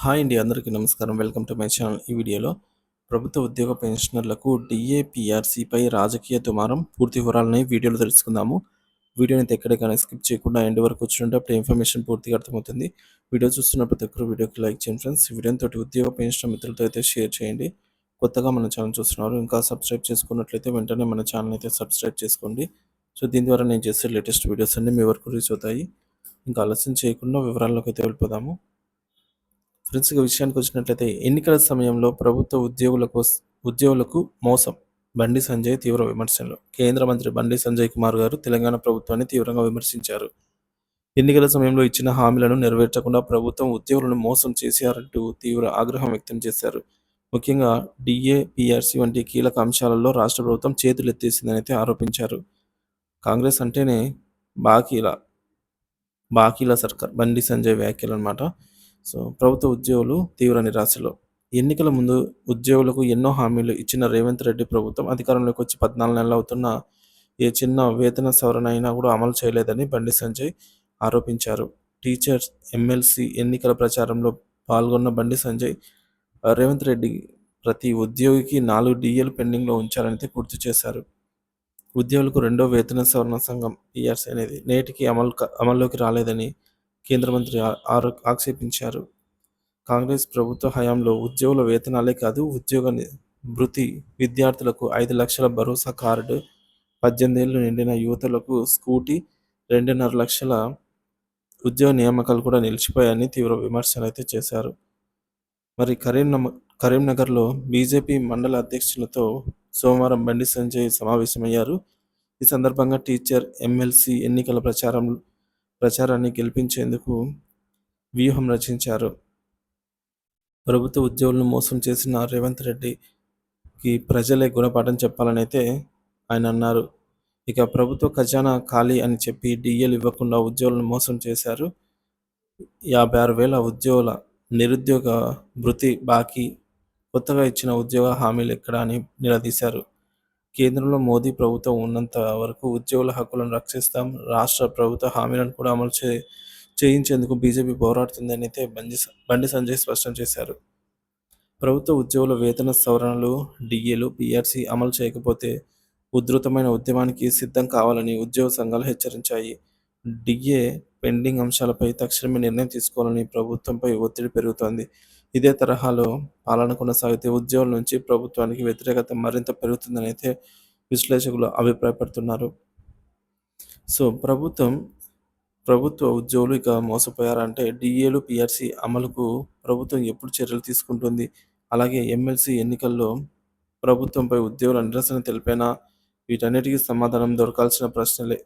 Hi అండి, అందరికీ నమస్కారం. Welcome to my channel. ఈ వీడియోలో ప్రభుత్వ ఉద్యోగ పెన్షనర్లకు డిఏపిఆర్సీపై రాజకీయ దుమారం పూర్తి వివరాలని వీడియోలో తెలుసుకుందాము. వీడియోని ఎక్కడికైనా స్కిప్ చేయకుండా ఎండ్ వరకు వచ్చినట్టు అప్పుడు ఇన్ఫర్మేషన్ పూర్తిగా అర్థమవుతుంది. వీడియో చూస్తున్న ప్రతి ఒక్కరు వీడియోకి లైక్ చేయండి ఫ్రెండ్స్. ఈ వీడియోని తోటి ఉద్యోగ పెన్షన్ మిత్రులతో అయితే షేర్ చేయండి. కొత్తగా మన ఛానల్ చూస్తున్నారు, ఇంకా సబ్స్క్రైబ్ చేసుకున్నట్లయితే వెంటనే మన ఛానల్ అయితే సబ్స్క్రైబ్ చేసుకోండి. సో దీని ద్వారా నేను చేసే లేటెస్ట్ వీడియోస్ అన్ని మీ వరకు రీచ్ అవుతాయి. ఇంకా ఆలస్యం చేయకుండా వివరాల్లోకి అయితే వెళ్ళిపోదాము. ఫ్రెండ్స్, ఇక విషయానికి వచ్చినట్లయితే ఎన్నికల సమయంలో ప్రభుత్వ ఉద్యోగులకు మోసం. బండి సంజయ్ తీవ్ర విమర్శలు. కేంద్ర మంత్రి బండి సంజయ్ కుమార్ గారు తెలంగాణ ప్రభుత్వాన్ని తీవ్రంగా విమర్శించారు. ఎన్నికల సమయంలో ఇచ్చిన హామీలను నెరవేర్చకుండా ప్రభుత్వం ఉద్యోగులను మోసం చేశారంటూ తీవ్ర ఆగ్రహం వ్యక్తం చేశారు. ముఖ్యంగా డిఏ, పిఆర్సీ వంటి కీలక అంశాలలో రాష్ట్ర ప్రభుత్వం చేతులెత్తేసిందని అయితే ఆరోపించారు. కాంగ్రెస్ అంటేనే బాకీల బాకీల సర్కార్ బండి సంజయ్ వ్యాఖ్యలు అనమాట. సో ప్రభుత్వ ఉద్యోగులు తీవ్ర నిరాశలో. ఎన్నికల ముందు ఉద్యోగులకు ఎన్నో హామీలు ఇచ్చిన రేవంత్ రెడ్డి ప్రభుత్వం అధికారంలోకి వచ్చి 14 నెలలు అవుతున్నా ఏ చిన్న వేతన సవరణ అయినా కూడా అమలు చేయలేదని బండి సంజయ్ ఆరోపించారు. టీచర్స్ ఎమ్మెల్సీ ఎన్నికల ప్రచారంలో పాల్గొన్న బండి సంజయ్ రేవంత్ రెడ్డి ప్రతి ఉద్యోగికి 4 డిఏలు పెండింగ్లో ఉంచాలని గుర్తు చేశారు. ఉద్యోగులకు రెండో వేతన సవరణ సంఘం పిఆర్సీ అనేది నేటికి అమల్లోకి రాలేదని కేంద్ర మంత్రి ఆక్షేపించారు. కాంగ్రెస్ ప్రభుత్వ హయాంలో ఉద్యోగుల వేతనాలే కాదు, భృతి, విద్యార్థులకు 5 లక్షల భరోసా కార్డు, 18 ఏళ్లు నిండిన యువతులకు స్కూటీ, 2.5 లక్షల ఉద్యోగ నియామకాలు కూడా నిలిచిపోయాయని తీవ్ర విమర్శలు అయితే చేశారు. మరి కరీంనగర్లో బీజేపీ మండల అధ్యక్షులతో సోమవారం బండి సంజయ్ సమావేశమయ్యారు. ఈ సందర్భంగా టీచర్ ఎమ్మెల్సీ ఎన్నికల ప్రచారాన్ని గెలిపించేందుకు వ్యూహం రచించారు. ప్రభుత్వ ఉద్యోగులను మోసం చేసిన రేవంత్ రెడ్డికి ప్రజలే గుణపాఠం చెప్పాలని అయితే ఆయన అన్నారు. ఇక ప్రభుత్వ ఖజానా ఖాళీ అని చెప్పి డిఏలు ఇవ్వకుండా ఉద్యోగులను మోసం చేశారు. 56,000 ఉద్యోగుల నిరుద్యోగ భృతి బాకీ, కొత్తగా ఇచ్చిన ఉద్యోగ హామీలు ఎక్కడా అని నిలదీశారు. కేంద్రంలో మోదీ ప్రభుత్వం ఉన్నంత వరకు ఉద్యోగుల హక్కులను రక్షిస్తాం, రాష్ట్ర ప్రభుత్వ హామీలను కూడా అమలు చేయించేందుకు బీజేపీ పోరాడుతుందని అయితే బండి సంజయ్ స్పష్టం చేశారు. ప్రభుత్వ ఉద్యోగుల వేతన సవరణలు, డిఏలు, పిఆర్సీ అమలు చేయకపోతే ఉధృతమైన ఉద్యమానికి సిద్ధం కావాలని ఉద్యోగ సంఘాలు హెచ్చరించాయి. డిఏ పెండింగ్ అంశాలపై తక్షణమే నిర్ణయం తీసుకోవాలని ప్రభుత్వంపై ఒత్తిడి పెరుగుతోంది. ఇదే తరహాలో పాలన కొనసాగితే ఉద్యోగుల నుంచి ప్రభుత్వానికి వ్యతిరేకత మరింత పెరుగుతుందని అయితే విశ్లేషకులు అభిప్రాయపడుతున్నారు. సో ప్రభుత్వ ఉద్యోగులు ఇక మోసపోయారంటే డిఏలు, పిఆర్సీ అమలుకు ప్రభుత్వం ఎప్పుడు చర్యలు తీసుకుంటుంది? అలాగే ఎమ్మెల్సీ ఎన్నికల్లో ప్రభుత్వంపై ఉద్యోగుల నిరసన తెలిపేనా? వీటన్నిటికీ సమాధానం దొరకాల్సిన ప్రశ్నలే.